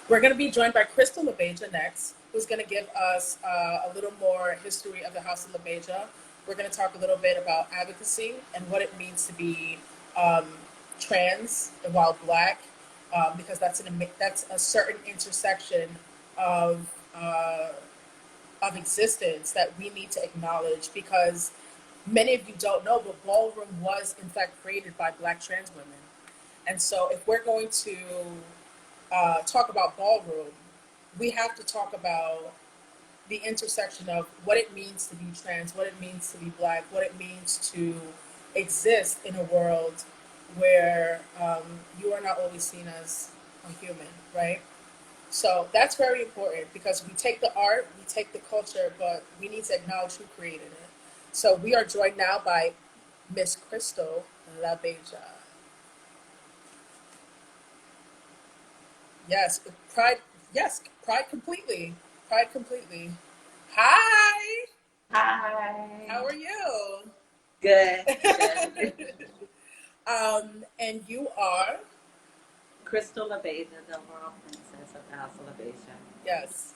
We're going to be joined by Krystal LaBeija next, who's going to give us a little more history of the House of LaBeija. We're going to talk a little bit about advocacy and what it means to be um, trans while black, because that's a certain intersection of uh, of existence that we need to acknowledge because many of you don't know, but ballroom was in fact created by black trans women. And so if we're going to talk about ballroom, we have to talk about the intersection of what it means to be trans, what it means to be black, what it means to exist in a world where you are not always seen as a human, right? So that's very important because we take the art, we take the culture, but we need to acknowledge who created it. So we are joined now by Miss Krystal LaBeija. Yes, pride. Yes, pride completely. Pride completely. Hi. Hi. How are you? Good, good. And you are. Krystal LaBeija, the overall princess of the House of LaBeija. Yes.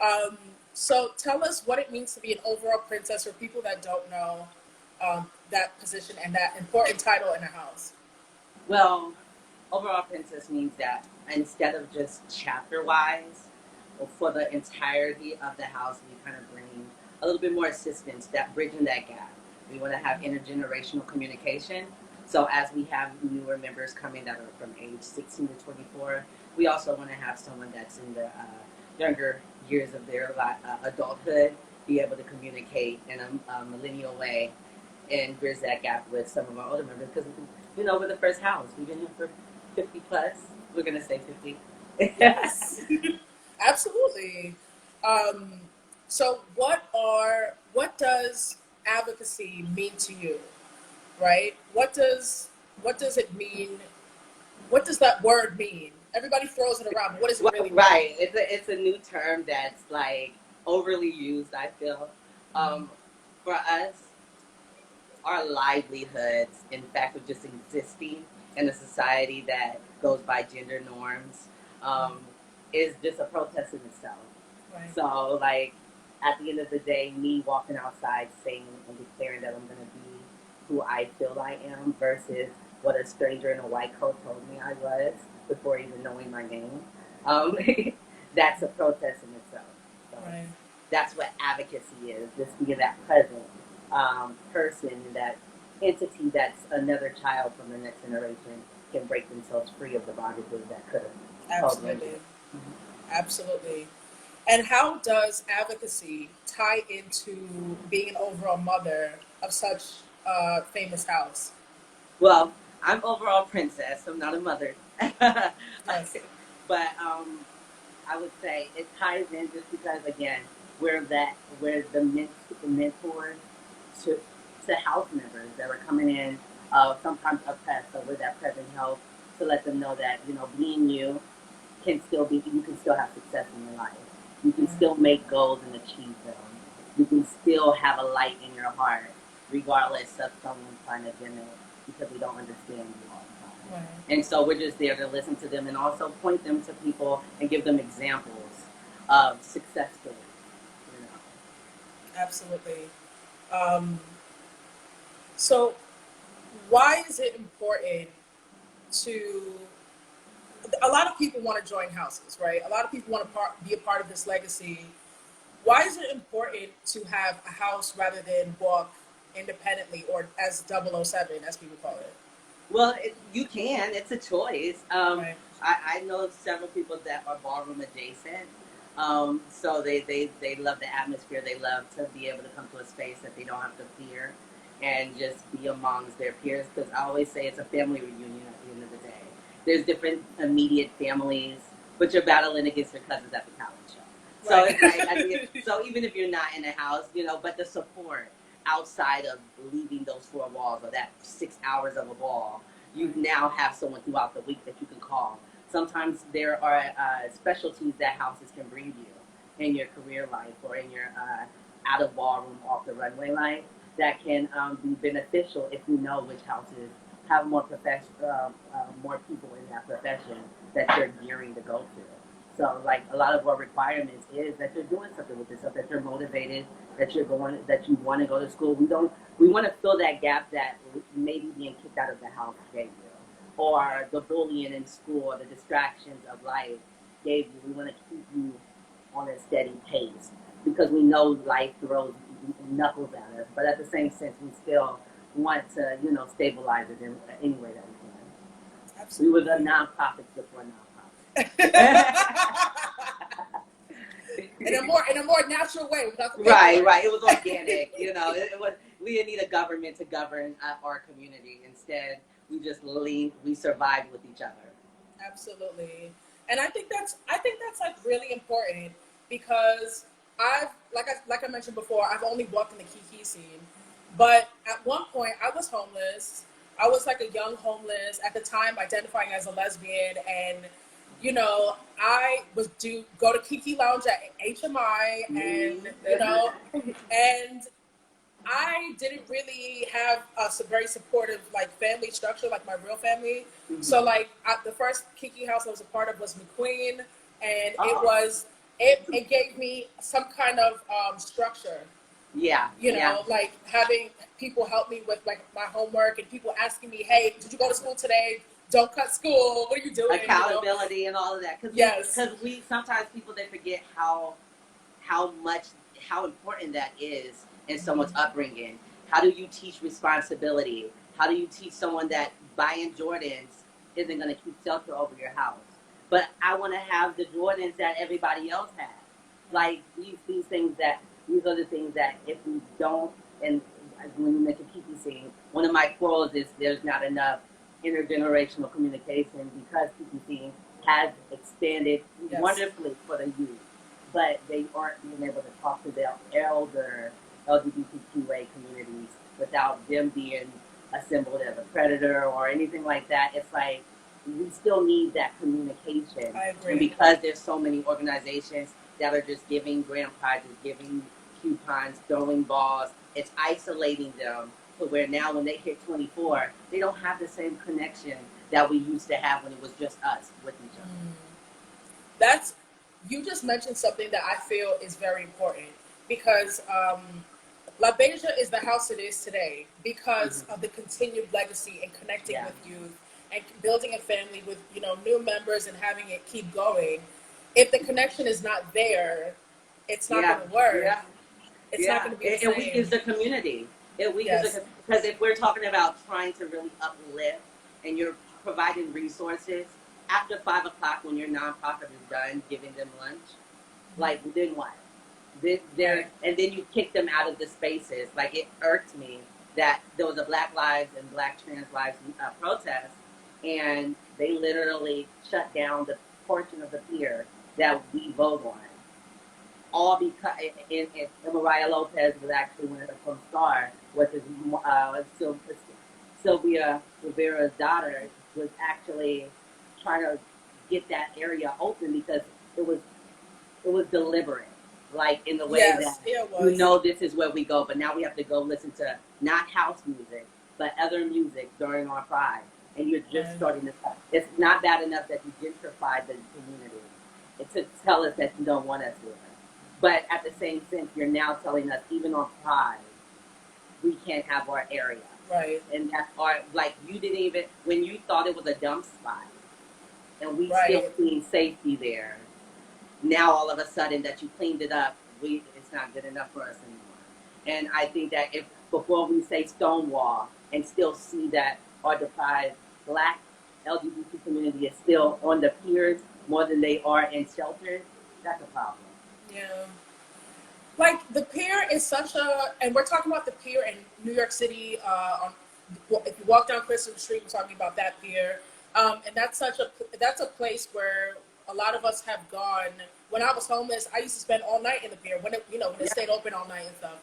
Um, so tell us what it means to be an overall princess for people that don't know that position and that important title in a house. Well, overall princess means that instead of just chapter wise, for the entirety of the house, we kind of bring a little bit more assistance, that bridging that gap. We want to have intergenerational communication. So as we have newer members coming that are from age 16 to 24, we also want to have someone that's in the younger years of their adulthood be able to communicate in a millennial way and bridge that gap with some of our older members because we're the first house. We've been here for 50 plus. We're gonna say 50. Yes, absolutely. Um, so what does advocacy mean to you? Right? What does it mean? What does that word mean? Everybody throws it around, but what does it Well, really mean? right. It's a new term that's like overly used. I feel for us, our livelihoods, in fact, of just existing in a society that goes by gender norms, um, is just a protest in itself. Right. So, like, at the end of the day, me walking outside saying and declaring that I'm going to be who I feel I am versus what a stranger in a white coat told me I was before even knowing my name, um, that's a protest in itself. So, Right. that's what advocacy is, just being that present person, that entity that's another child from the next generation can break themselves free of the bondages that could have held them Absolutely. to it. Mhm. Absolutely. And how does advocacy tie into being an overall mother of such a famous house? Well, I'm overall princess. I'm not a mother, Yes. but I would say it ties in just because again we're the mentors to house members that are coming in, sometimes oppressed. So we're that present help to let them know that being you can still have success in your life. You can still make goals and achieve them. You can still have a light in your heart, regardless of someone trying to dim it because they don't understand you all the time. Right. And so we're just there to listen to them and also point them to people and give them examples of success stories. You know. Absolutely. Um, so, why is it important to? A lot of people want to join houses, right? A lot of people want to be a part of this legacy. Why is it important to have a house rather than walk independently or as 007, as people call it? Well, you can. It's a choice. Right. I know several people that are ballroom adjacent. So they love the atmosphere. They love to be able to come to a space that they don't have to fear and just be amongst their peers. Because I always say it's a family reunion at the end of the day. There's different immediate families, but you're battling against your cousins at the talent show. So Right. it's like, so even if you're not in the house, but the support outside of leaving those four walls or that 6 hours of a ball, you now have someone throughout the week that you can call. Sometimes there are specialties that houses can bring you in your career life or in your out of ballroom, off the runway life that can be beneficial if you know which houses have more more people in that profession that you're gearing to go to. So lot of our requirements is that you're doing something with yourself, that you're motivated, that you're going, that you want to go to school. We want to fill that gap that maybe being kicked out of the house gave you, or the bullying in school, or the distractions of life gave you. We want to keep you on a steady pace because we know life throws knuckles at us, but at the same sense, we still want to, stabilize it in any way that we can. Absolutely. We were the nonprofits before nonprofits. in a more natural way, without the right. It was organic. It was. We didn't need a government to govern our community. Instead, we survived with each other. Absolutely. And I think that's like really important because I've like I mentioned before, I've only walked in the Kiki scene. But at one point I was homeless. I was like a young homeless at the time identifying as a lesbian, and I was do go to Kiki Lounge at HMI, and and I didn't really have a very supportive like family structure, like my real family. Mm-hmm. So like the first Kiki house I was a part of was McQueen, and it gave me some kind of structure. Yeah. Like having people help me with like my homework, and people asking me, "Hey, did you go to school today? Don't cut school. What are you doing?" Accountability and all of that. Because we sometimes people they forget how important that is in someone's upbringing. How do you teach responsibility? How do you teach someone that buying Jordans isn't going to keep shelter over your house? But I want to have the Jordans that everybody else has. Like these are the things that if we don't, and when you mention Kiki scene, one of my quarrels is there's not enough intergenerational communication because Kiki scene has expanded wonderfully for the youth, but they aren't being able to talk to their elder LGBTQA communities without them being assembled as a predator or anything like that. It's like we still need that communication. I agree. And because there's so many organizations that are just giving grand prizes, giving coupons, throwing balls, it's isolating them to where now when they hit 24, they don't have the same connection that we used to have when it was just us with each other. You just mentioned something that I feel is very important because LaBeija is the house it is today because of the continued legacy and connecting with youth and building a family with new members and having it keep going. If the connection is not there, it's not going to work. It's not going to be the same. It weakens the community. Because if we're talking about trying to really uplift and you're providing resources after 5 o'clock when your nonprofit is done giving them lunch, like then what? And then you kick them out of the spaces. Like it irked me that there was a Black Lives and Black Trans Lives protest, and they literally shut down the portion of the pier that we vote on. All because and Mariah Lopez was actually one of the from Star, which is Sylvia Rivera's daughter, was actually trying to get that area open because it was deliberate. Like in the way that this is where we go, but now we have to go listen to not house music, but other music during our pride. And you're just starting to. It's not bad enough that you gentrified the community. It's to tell us that you don't want us here. But at the same sense, you're now telling us even on pride, we can't have our area. Right. And that's like you didn't even when you thought it was a dump spot, and we still seen safety there. Now all of a sudden that you cleaned it up, it's not good enough for us anymore. And I think that if before we say Stonewall and still see that our deprived Black LGBT community is still on the piers more than they are in shelters, that's a problem. Yeah. Like the pier is and we're talking about the pier in New York City. If you walk down Krystal Street, we're talking about that pier, and that's a place where a lot of us have gone. When I was homeless, I used to spend all night in the pier when it stayed open all night and stuff.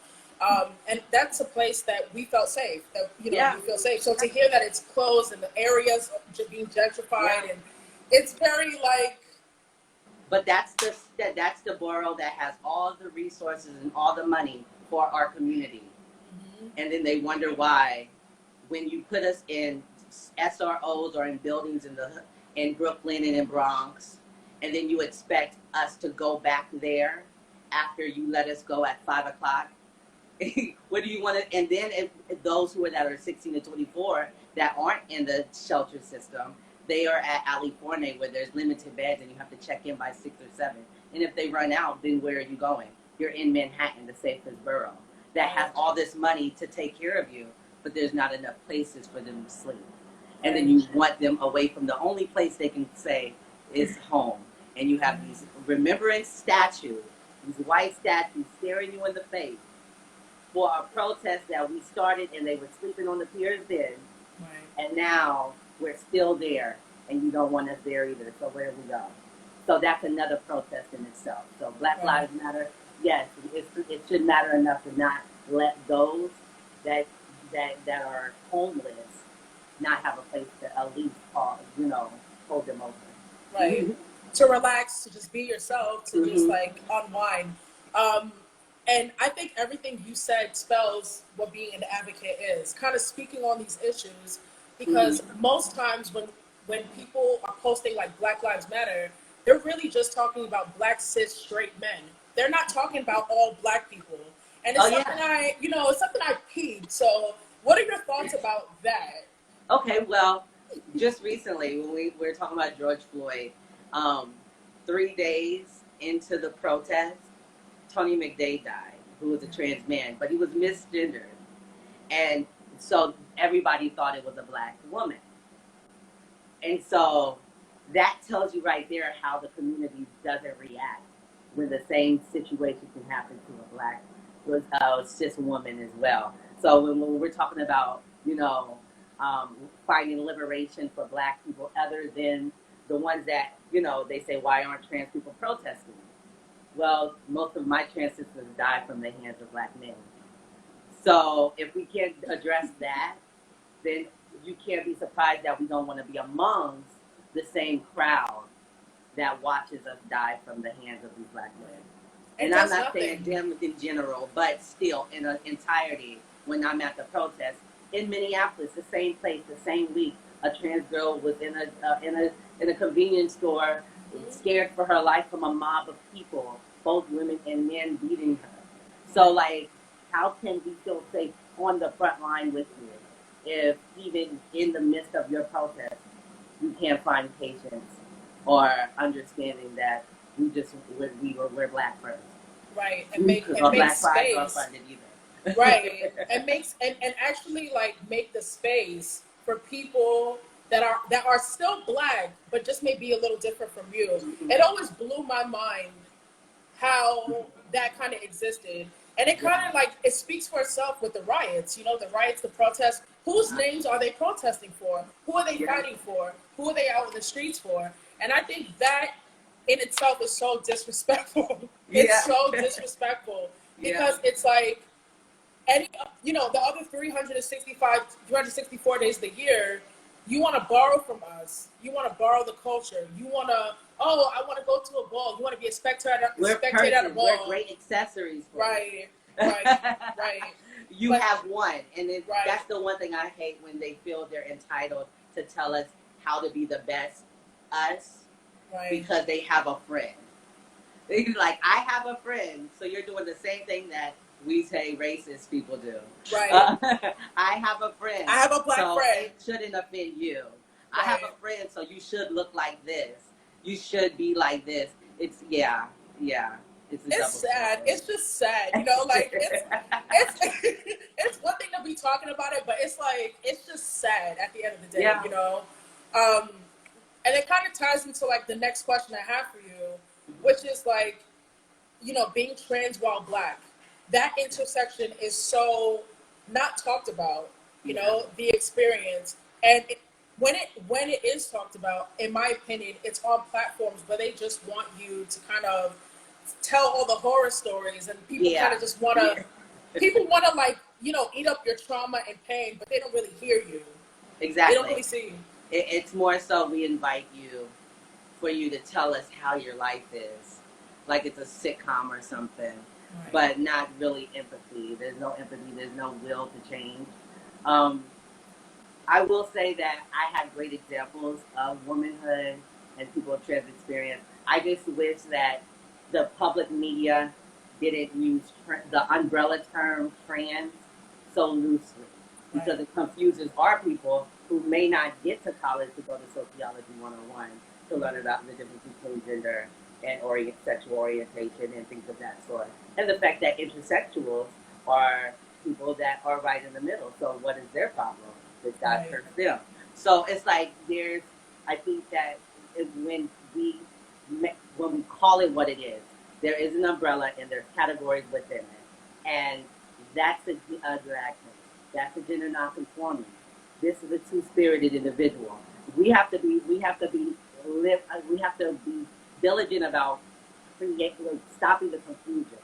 And that's a place that we felt safe. That we feel safe. So to hear that it's closed and the areas are being gentrified, and it's very like. But that's the borough that has all the resources and all the money for our community, and then they wonder why, when you put us in SROs or in buildings in Brooklyn and in Bronx, and then you expect us to go back there after you let us go at 5 o'clock. What do you want to? And then if those who are that are 16 to 24 that aren't in the shelter system, they are at Ali Forney where there's limited beds and you have to check in by 6 or 7. And if they run out, then where are you going? You're in Manhattan, the safest borough, that has all this money to take care of you, but there's not enough places for them to sleep. And then you want them away from the only place they can say is home. And you have these remembrance statues, these white statues staring you in the face for a protest that we started and they were sleeping on the piers then. Right. And now we're still there and you don't want us there either. So where do we go? So that's another protest in itself. So Black Lives Matter, yes, it should matter enough to not let those that are homeless not have a place to at least hold them open. Right. To relax, to just be yourself, to just like unwind. And I think everything you said spells what being an advocate is. Kind of speaking on these issues, because most times when people are posting like Black Lives Matter, they're really just talking about black cis straight men. They're not talking about all black people. And it's it's something I peeped. So what are your thoughts about that? Okay, well, just recently when we were talking about George Floyd, 3 days into the protest, Tony McDade died, who was a trans man, but he was misgendered. And so everybody thought it was a black woman. And so that tells you right there how the community doesn't react when the same situation can happen to a black cis woman as well. So when we're talking about, finding liberation for black people other than the ones that, they say, why aren't trans people protesting? Well, most of my trans sisters died from the hands of black men. So if we can't address that, then you can't be surprised that we don't want to be amongst the same crowd that watches us die from the hands of these black men. And I'm not saying them in general, but still in an entirety, when I'm at the protest in Minneapolis, the same place, the same week, a trans girl was in a convenience store, scared for her life from a mob of people, both women and men beating her. So, like, how can we feel safe on the front line with you if even in the midst of your protest, you can't find patience or understanding that we're black first. Right, and make space. Right, and actually like make the space for people that are still black, but just may be a little different from you. It always blew my mind how that kind of existed. And it kind of like, it speaks for itself with the riots, the riots, the protests. Whose names are they protesting for? Who are they fighting for? Who are they out in the streets for? And I think that in itself is so disrespectful. It's so disrespectful because it's like, the other 364 days of the year, you want to borrow from us. You want to borrow the culture. You want to, I want to go to a ball. You want to be a spectator at a ball. We're great accessories for right. You have one. And that's the one thing I hate, when they feel they're entitled to tell us how to be the best us because they have a friend. They're like, I have a friend, so you're doing the same thing that we say racist people do. Right. I have a friend. I have a black friend. It shouldn't offend you. Right. I have a friend, so you should look like this. You should be like this. It's It's sad. It's just sad. Like it's it's one thing to be talking about it, but it's like it's just sad at the end of the day. And it kind of ties into like the next question I have for you, which is like, being trans while black. That intersection is so not talked about, the experience. And when it is talked about, in my opinion, it's on platforms where they just want you to kind of tell all the horror stories, and people kind of just want to, people want to like, eat up your trauma and pain, but they don't really hear you. Exactly. They don't really see you. It's more so we invite you for you to tell us how your life is. Like it's a sitcom or something. Right. But not really empathy. There's no empathy. There's no will to change. I will say that I had great examples of womanhood and people of trans experience I just wish that the public media didn't use the umbrella term trans so loosely, Right. because it confuses our people who may not get to college to go to sociology 101 to learn about the difference between gender and sexual orientation and things of that sort. And the fact that intersexuals are people that are right in the middle. So what is their problem? That God Right. cursed them. So it's like I think that when we call it what it is, there is an umbrella and there's categories within it, and that's a drag queen. That's a gender nonconforming. This is a two-spirited individual. We have to be diligent about stopping the confusion,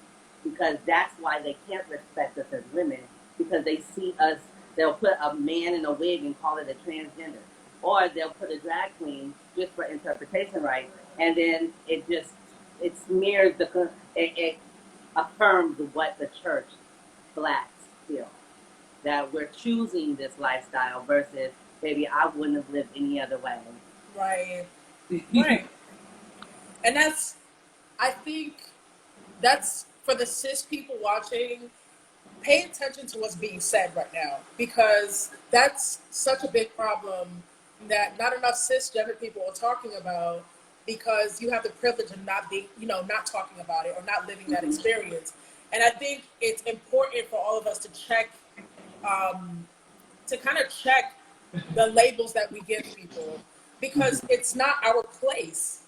because that's why they can't respect us as women, because they see us. They'll put a man in a wig and call it a transgender, or they'll put a drag queen just for interpretation rights, and then it smears it affirms what the church blacks feel, that we're choosing this lifestyle versus, maybe I wouldn't have lived any other way. Right. Right. And I think that's for the cis people watching. Pay attention to what's being said right now, because that's such a big problem that not enough cisgender people are talking about, because you have the privilege of not being, not talking about it or not living that Mm-hmm. experience. And I think it's important for all of us to um, kind of check the labels that we give people, because Mm-hmm. it's not our place.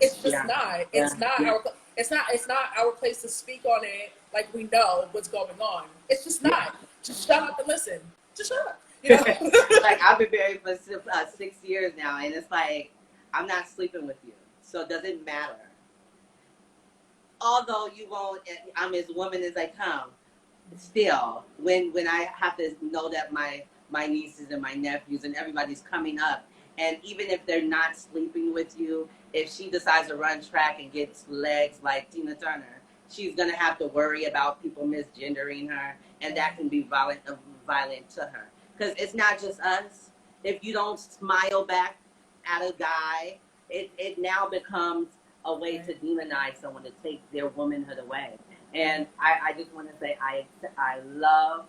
It's just Yeah, not. yeah, It's not yeah, our. It's not. It's not our place to speak on it like we know what's going on. It's just yeah. not. Just shut up and listen. Just shut up. Like, I've been married for 6 years now, and it's like, I'm not sleeping with you, so it doesn't matter. Although you won't, I'm as woman as I come. Still, when I have to know that my nieces and my nephews and everybody's coming up, and even if they're not sleeping with you, if she decides to run track and gets legs like Tina Turner, she's gonna have to worry about people misgendering her, and that can be violent to her, because it's not just us. If you don't smile back at a guy, it now becomes a way Right. to demonize someone, to take their womanhood away. And Right. I just want to say I love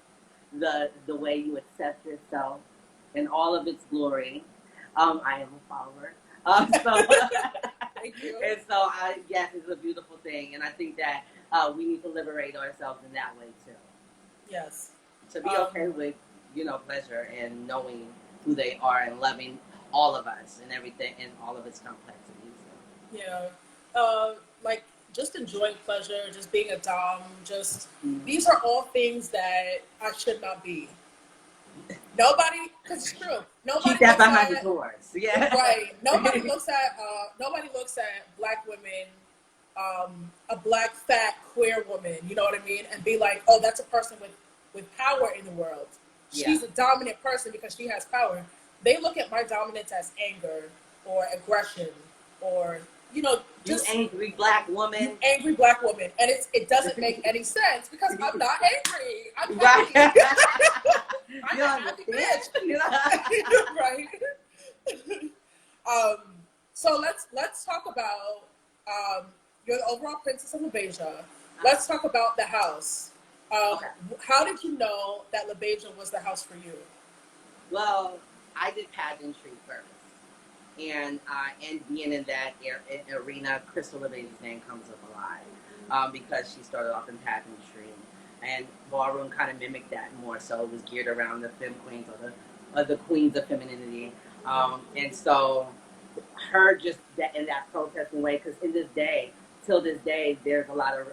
the way you accept yourself in all of its glory. I am a follower. So Thank you. and so yes, it's a beautiful thing, and I think that we need to liberate ourselves in that way too. Yes. To be Um, okay with pleasure and knowing who they are and loving all of us and everything and all of its complexities. yeah. Uh, like just enjoying pleasure, just being a dom. Just Mm. these are all things that I should not be. Nobody, because it's true. Keep Nobody that looks behind the at doors. Yeah. right. Nobody looks at black women, a black fat queer woman. You know what I mean, and be like, oh, that's a person with power in the world. Yeah. She's a dominant person because she has power. They look at my dominance as anger or aggression, or You just angry black you woman. angry black woman, and it doesn't make any sense because I'm not angry. I'm Right. happy. I'm You a don't happy understand? You know? bitch. Right. um, so let's talk about you're the overall princess of LaBeija. Let's talk about the house. Okay. How did you know that LaBeija was the house for you? Well, I did pageantry first. And being in that arena, Krystal LaBeija's name comes up a lot, because she started off in pageantry, and ballroom kind of mimicked that more. So it was geared around the femme queens, or the queens of femininity, and so her just in that protesting way. Because till this day, there's a lot of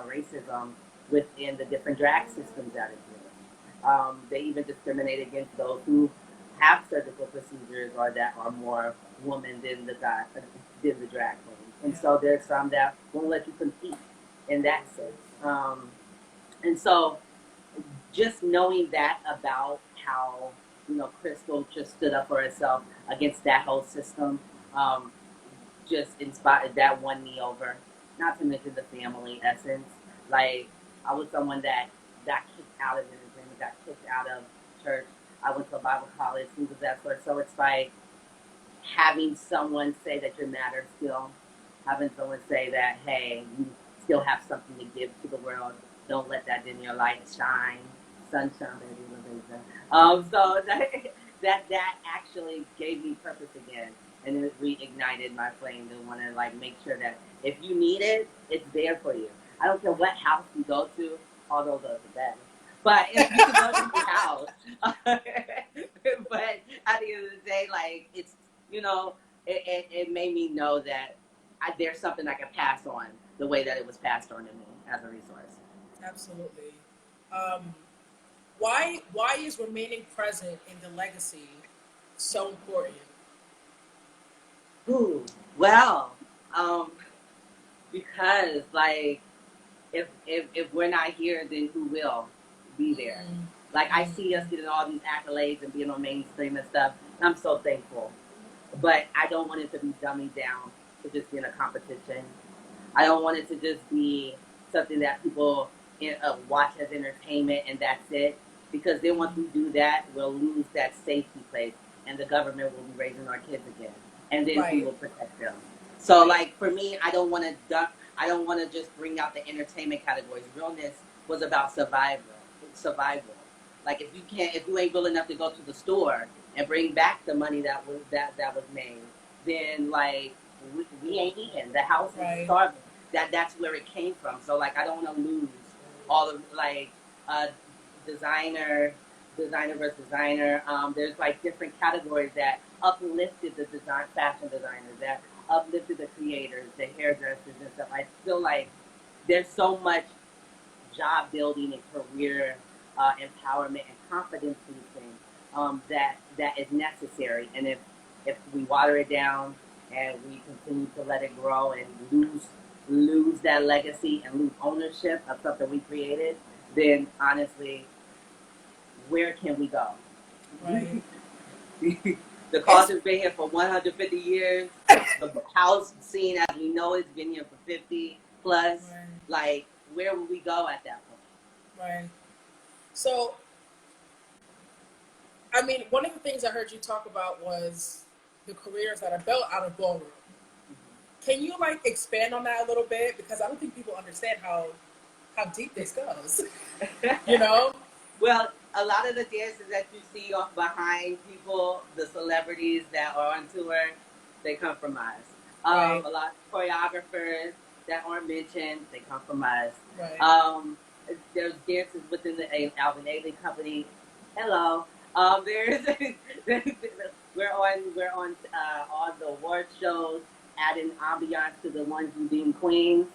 racism within the different drag systems that exist. They even discriminate against those who have surgical procedures or that are more woman than the drag queens. And Yeah. so there's some that won't let you compete in that sense. And so just knowing that about how Krystal just stood up for herself against that whole system, um, just inspired, that won me over. Not to mention the family essence. Like, I was someone that got kicked out of entertainment, got kicked out of church. I went to a Bible college, things of that sort. So it's like having someone say that you matter still, having someone say that, hey, you still have something to give to the world. Don't let that dim your light shine. Sunshine, baby, LaBeija. So that actually gave me purpose again, and it reignited my flame to want to like make sure that if you need it, it's there for you. I don't care what house you go to, although those are better. But if you go to the house, but at the end of the day, like it's it made me know that there's something I can pass on the way that it was passed on to me as a resource. Absolutely. Um, why is remaining present in the legacy so important? Ooh, well, um, because like if we're not here, then who will be there? Like I see us getting all these accolades and being on mainstream and stuff. And I'm so thankful, but I don't want it to be dummied down to just being a competition. I don't want it to just be something that people watch as entertainment and that's it. Because then once we do that, we'll lose that safety place, and the government will be raising our kids again, and then who Right. will protect them? So, like for me, I don't want to. I don't want to just bring out the entertainment categories. Realness was about survival. Survival. Like if you ain't willing enough to go to the store and bring back the money that was made, then like we ain't eating. The house is Right. starving. That's where it came from. So like I don't want to lose all of like uh, designer, designer versus designer. There's like different categories that uplifted the fashion designers, that uplifted the creators, the hairdressers and stuff. I feel like there's so much job building and career empowerment and confidence boosting that is necessary. And if we water it down and we continue to let it grow and lose that legacy and lose ownership of something we created, then honestly, where can we go? Right. The cause has been here for 150 years. The house scene as we know it's been here for 50 plus. Right. Like, where will we go at that point? Right. So, I mean, one of the things I heard you talk about was the careers that are built out of ballroom. Can you like expand on that a little bit? Because I don't think people understand how deep this goes. You know? Well, a lot of the dances that you see behind people, the celebrities that are on tour, they come from us. Right. A lot of choreographers that aren't mentioned, they come from us. Right. There's dances within the Alvin Ailey company. Hello. There's we're on all the award shows, adding ambiance to the ones you deem queens.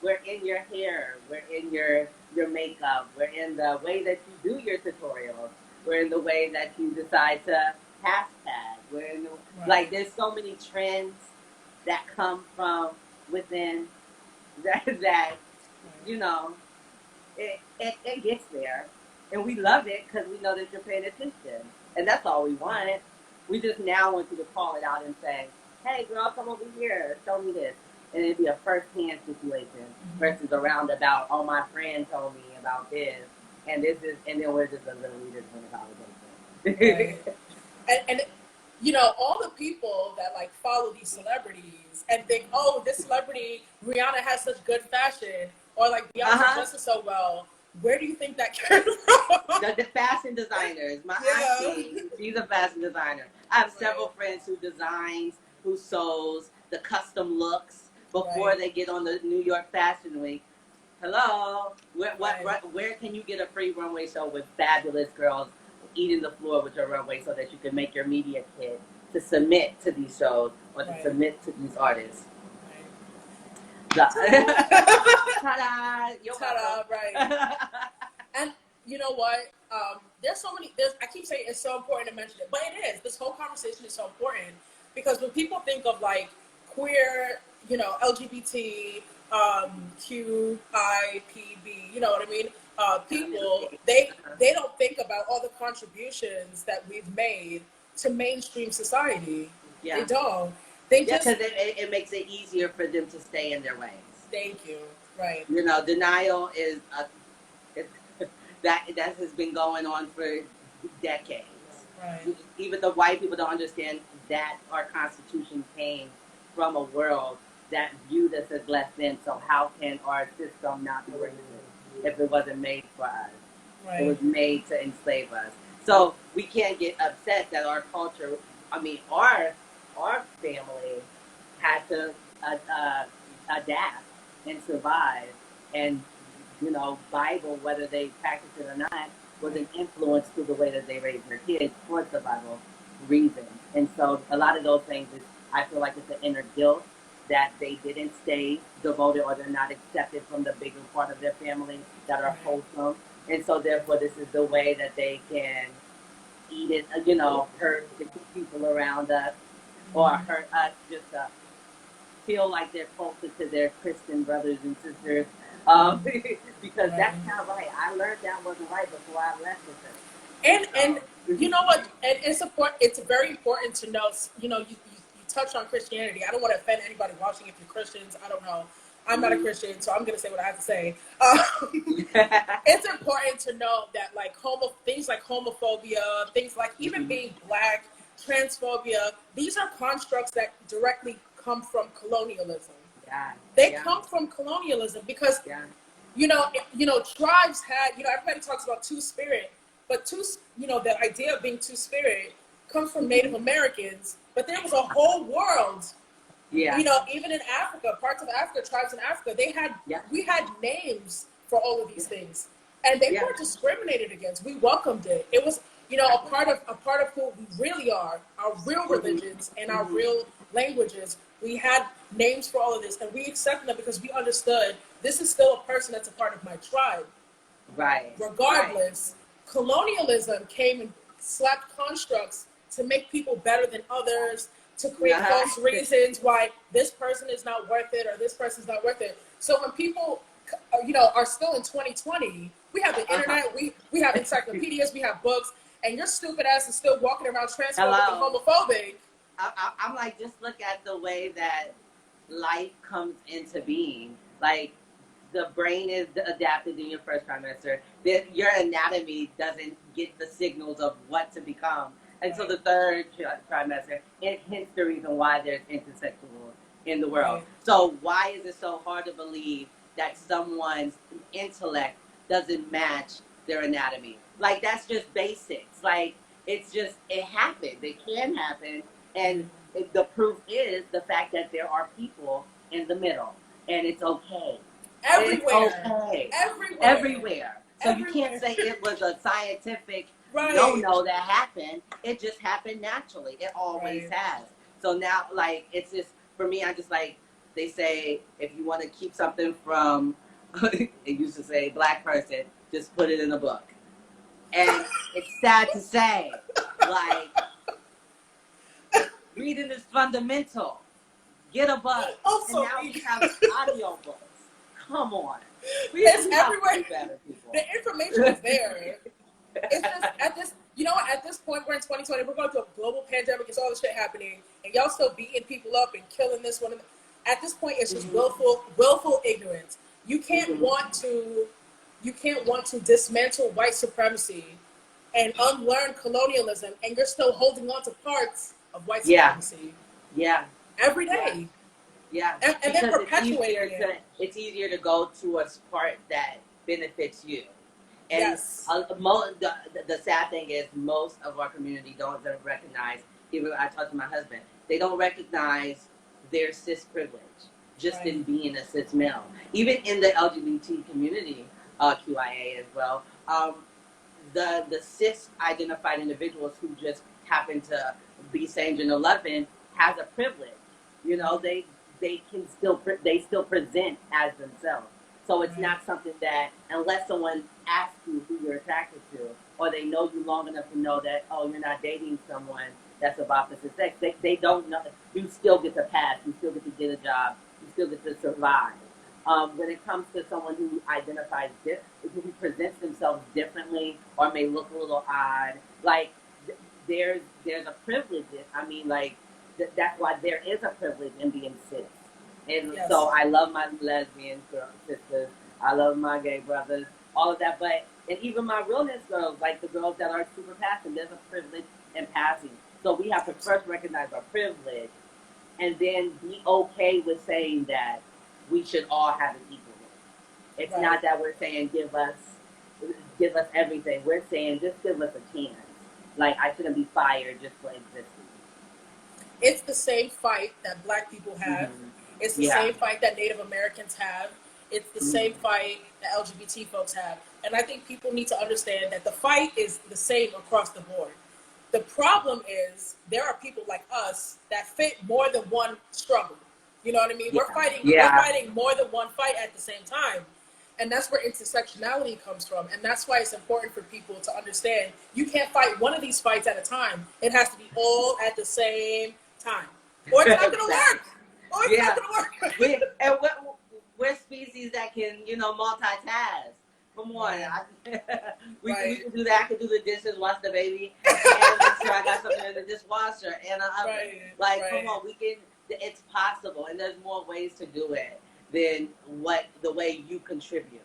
We're in your hair. We're in your makeup. We're in the way that you do your tutorials. We're in the way that you decide to hashtag. We're in the, Right. like there's so many trends that come from within that you know it gets there, and we love it because we know that you're paying attention, and that's all we want. We just now want you to call it out and say, "Hey, girl, come over here, show me this," and it'd be a first-hand situation versus a roundabout. Oh, my friend told me about this, and this is, and then we're just a little leaders in the conversation. Right. And you know, all the people that like follow these celebrities and think, oh, this celebrity Rihanna has such good fashion, or like Beyonce dresses so well. Where do you think that came from? The fashion designers. My Yeah. auntie, she's a fashion designer. I have several friends who designs, who sews the custom looks before Right. they get on the New York Fashion Week. Hello, Right. where can you get a free runway show with fabulous girls eating the floor with your runway so that you can make your media kit to submit to these shows or to Right. submit to these artists? Right. Ta-da! You're Ta-da, welcome. right. And you know what? There's so many. I keep saying it's so important to mention it, but it is. This whole conversation is so important because when people think of like queer, you know, LGBT, QIPB, you know what I mean? People, they don't think about all the contributions that we've made to mainstream society. Yeah. They don't. They Yeah, just because it makes it easier for them to stay in their ways. thank you. Right. You know, denial is that has been going on for decades. Right. Even the white people don't understand that our Constitution came from a world that viewed us as less than. So how can our system not be racist if it wasn't made for us? It Right. was made to enslave us. So we can't get upset that our culture, I mean, our family had to adapt and survive. And, Bible, whether they practice it or not, was an influence to the way that they raise their kids for survival reasons. And so a lot of those things is, I feel like it's an inner guilt that they didn't stay devoted or they're not accepted from the bigger part of their family that are wholesome. And so therefore this is the way that they can eat it, hurt the people around us or hurt us just to feel like they're closer to their Christian brothers and sisters. Because Right. that's not right. I learned that wasn't right before I left with them. And So, you know what? And it's very important to know. You touch on Christianity. I don't want to offend anybody watching if you're Christians. I don't know. I'm not a Christian, so I'm going to say what I have to say. It's important to know that like things like homophobia, things like even being black, transphobia, these are constructs that directly come from colonialism. yeah, They yeah, come from colonialism because yeah, tribes had, everybody talks about two spirit, but the idea of being two spirit comes from Native Americans, but there was a whole world, yeah, even in Africa, parts of Africa, tribes in Africa, yeah, we had names for all of these things, and they yeah, weren't discriminated against. We welcomed it. It was, a part of who we really are, our real religions and our real languages. We had names for all of this, and we accepted them because we understood this is still a person that's a part of my tribe. right, right, Regardless, colonialism came and slapped constructs to make people better than others, to create yeah, false reasons why this person is not worth it or this person's not worth it. So when people, are still in 2020, we have the uh-huh. internet, we have encyclopedias, we have books, and your stupid ass is still walking around transphobic and Hello. homophobic. I'm like, just look at the way that life comes into being. Like, the brain is adapted in your first trimester. Your anatomy doesn't get the signals of what to become until the third trimester. And hence the reason why there's intersexual in the world. Right. So why is it so hard to believe that someone's intellect doesn't match their anatomy? Like, that's just basics. Like, it happens. It can happen. And the proof is the fact that there are people in the middle. And it's okay. It's Everywhere. okay. Everywhere. Everywhere. So you can't Everywhere. say it was a scientific Right. no that happened. It just happened naturally. It always Right. has. So now, like, it's just, for me, I just like, they say, if you want to keep something from, it used to say, black person, just put it in a book. And it's sad to say, like, reading is fundamental. Get a book. And Also, now we have audio books. Come on. We it's have to everywhere. do better, people. The information is there. It's just at this, at this point we're in 2020. We're going through a global pandemic. It's all this shit happening, and y'all still beating people up and killing this one. At this point, it's just willful ignorance. You can't want to, dismantle white supremacy and unlearn colonialism, and you're still holding on to parts of white Yeah, supremacy yeah, every yeah, day, yeah. and then Because perpetuating it. it's easier to go to a part that benefits you. And Yes. the sad thing is, most of our community don't recognize. Even I talked to my husband, they don't recognize their cis privilege just Right. in being a cis male. Even in the LGBT community, QIA as well. The cis identified individuals who just happen to be same gender loving has a privilege. They still present as themselves. So it's Right. not something that, unless someone asks you who you're attracted to, or they know you long enough to know that, oh, you're not dating someone that's of opposite sex, they don't know. You still get to pass. You still get to get a job. You still get to survive. When it comes to someone who identifies, who presents themselves differently or may look a little odd, like, there's a privilege. I mean, like, that's why there is a privilege in being cis. And Yes. so I love my lesbian sisters. I love my gay brothers. All of that. And even my realness girls, like the girls that are super passing, there's a privilege in passing. So we have to first recognize our privilege and then be okay with saying that we should all have an equal rate. It's Right. not that we're saying give us everything. We're saying just give us a chance. Like I shouldn't be fired just for existing. It's the same fight that Black people have. Mm-hmm. It's the Yeah. same fight that Native Americans have. It's the Mm-hmm. same fight that LGBT folks have. And I think people need to understand that the fight is the same across the board. The problem is there are people like us that fit more than one struggle. You know what I mean? Yeah. We're Yeah. fighting more than one fight at the same time. And that's where intersectionality comes from. And that's why it's important for people to understand you can't fight one of these fights at a time. It has to be all at the same time. Or it's not gonna Exactly. work. Or it's not Yeah. gonna work. We're species that can, multitask. Come on. We Right. can do that. I can do the dishes, wash the baby, and make sure I got something in the dishwasher and an oven. Right. Like, come Right. on, it's possible. And there's more ways to do it than the way you contribute.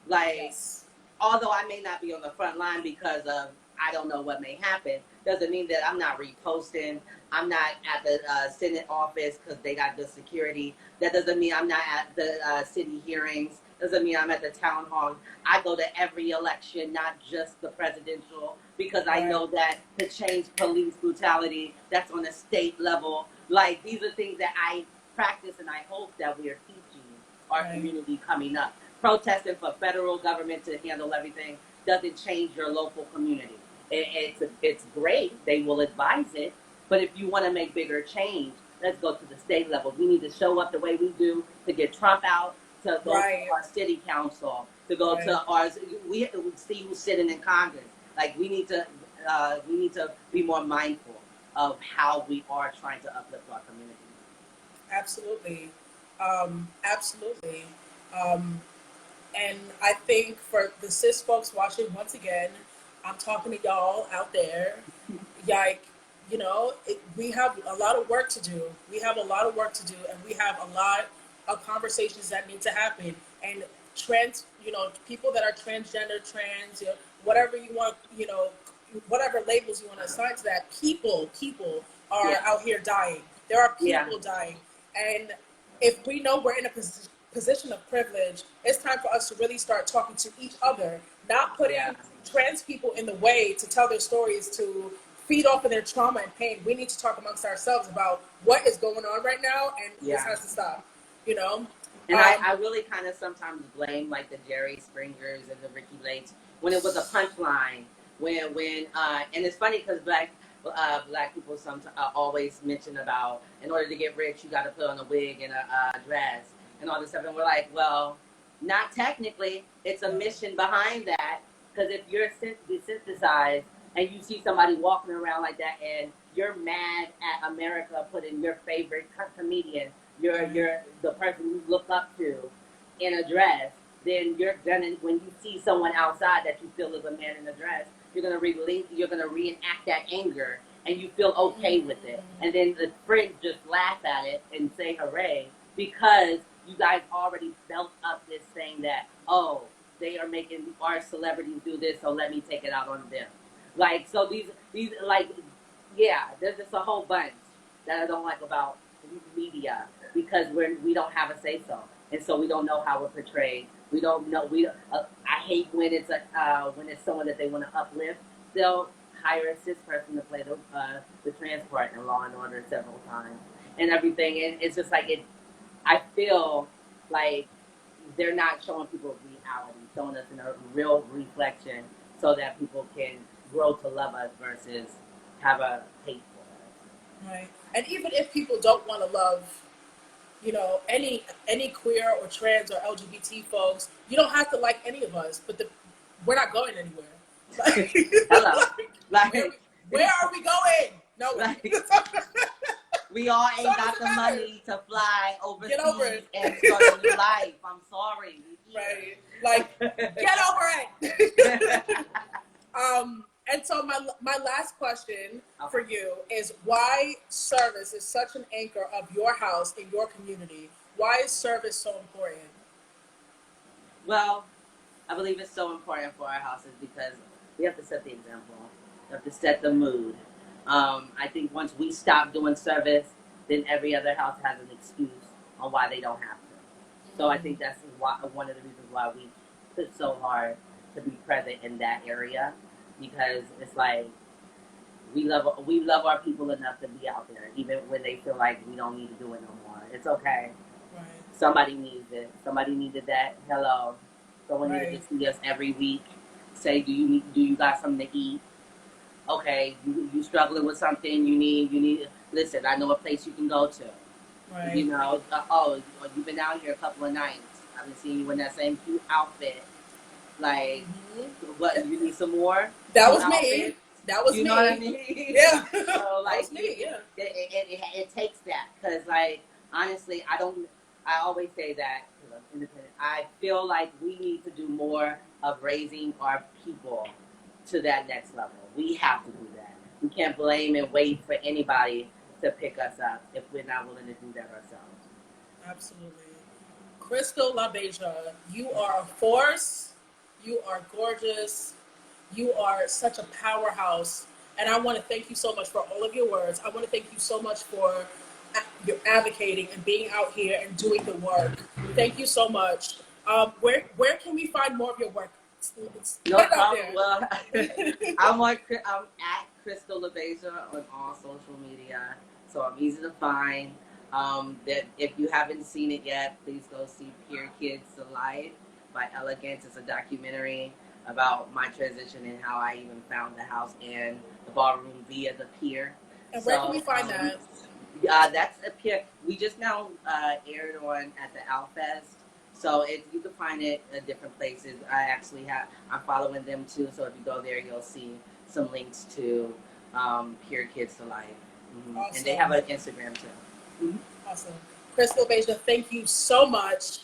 Like, Yes. although I may not be on the front line because of I don't know what may happen, doesn't mean that I'm not reposting. I'm not at the Senate office because they got good security. That doesn't mean I'm not at the city hearings. Doesn't mean I'm at the town hall. I go to every election, not just the presidential, because I Right. know that to change police brutality, that's on a state level. Like, these are things that I practice and I hope that we are teaching our Right. community coming up. Protesting for federal government to handle everything doesn't change your local community. It's great. They will advise it. But if you want to make bigger change, let's go to the state level. We need to show up the way we do to get Trump out, to go Right. to our city council, to go Right. to our. We see who's sitting in Congress. Like we need to be more mindful of how we are trying to uplift our community. Absolutely. Absolutely. Um, And I think for the cis folks watching, once again, I'm talking to y'all out there. Like, we have a lot of work to do. We have a lot of work to do, and we have a lot of conversations that need to happen. And people that are transgender, trans, whatever you want, whatever labels you want to assign to that, people are Yeah. out here dying. There are Yeah. people dying. And if we know we're in a position of privilege, it's time for us to really start talking to each other, not putting Yeah. trans people in the way to tell their stories, to feed off of their trauma and pain. We need to talk amongst ourselves about what is going on right now, and this Yeah. has to stop. You know, And I really kind of sometimes blame like the Jerry Springers and the Ricky Lakes when it was a punchline. And it's funny because black people always mention about in order to get rich you got to put on a wig and a dress and all this stuff, and we're like, well, not technically. It's a mission behind that, because if you're desensitized and you see somebody walking around like that and you're mad at America putting your favorite comedian, you're the person you look up to in a dress, then you're gonna, when you see someone outside that you feel is a man in a dress, you're gonna reenact that anger and you feel okay with it. And then the friends just laugh at it and say hooray, because you guys already built up this thing that, oh, they are making our celebrities do this, so let me take it out on them. Like, so these like, yeah, there's just a whole bunch that I don't like about media, because we don't have a say so, and so we don't know how we're portrayed. We don't know. I hate when it's someone that they want to uplift. They'll hire a cis person to play the trans part in Law and Order several times and everything, and it's just like it. I feel like they're not showing people reality, showing us in a real reflection, so that people can grow to love us versus have a hate for us. right. And even if people don't want to love, any queer or trans or LGBT folks, you don't have to like any of us. But we're not going anywhere. Hello. Like, where are we going? Nowhere. We all ain't got the money to fly overseas Get over it. and start a new life. I'm sorry. Right. Like, get over it. And so my last question for you is, why service is such an anchor of your house in your community? Why is service so important? Well, I believe it's so important for our houses because we have to set the example. We have to set the mood. I think once we stop doing service, then every other house has an excuse on why they don't have to. So I think that's one of the reasons why we put so hard to be present in that area, because it's like we love our people enough to be out there, even when they feel like we don't need to do it no more. It's okay. Right. Somebody needs it. Somebody needed that. Hello. Someone Right. needed to see us every week. Say, do you got something to eat? Okay, you struggling with something? You need. Listen, I know a place you can go to. Right. You know, you've been out here a couple of nights. I've been seeing you in that same cute outfit. Like, what? You need some more? That Some was outfits? me. That was You me. know what I mean? Yeah. So like, that was me. Yeah. It takes that, because like honestly, I always say that because I'm independent. I feel like we need to do more of raising our people to that next level. We have to do that. We can't blame and wait for anybody to pick us up if we're not willing to do that ourselves. Absolutely. Krystal LaBeija, you are a force. You are gorgeous. You are such a powerhouse. And I want to thank you so much for all of your words. I want to thank you so much for your advocating and being out here and doing the work. Thank you so much. Where can we find more of your work? No Put it out problem. there. Well, I'm at Krystal LaBeija on all social media, so I'm easy to find. That if you haven't seen it yet, please go see Peer Kids to Life by Elegance. It's a documentary about my transition and how I even found the house and the ballroom via the pier. And where can we find that? That's a pier. We just now aired on at the Outfest. So you can find it at different places. I'm following them too. So if you go there, you'll see some links to Pure Kids to Life. Mm-hmm. Awesome. And they have an Instagram too. Mm-hmm. Awesome. Krystal LaBeija, thank you so much.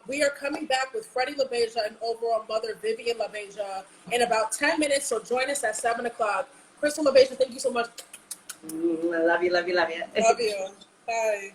We are coming back with Freddie LaBeija and overall mother Vivian LaBeija in about 10 minutes. So join us at 7 o'clock. Krystal LaBeija, thank you so much. Love you, love you, love you. Love you. Bye.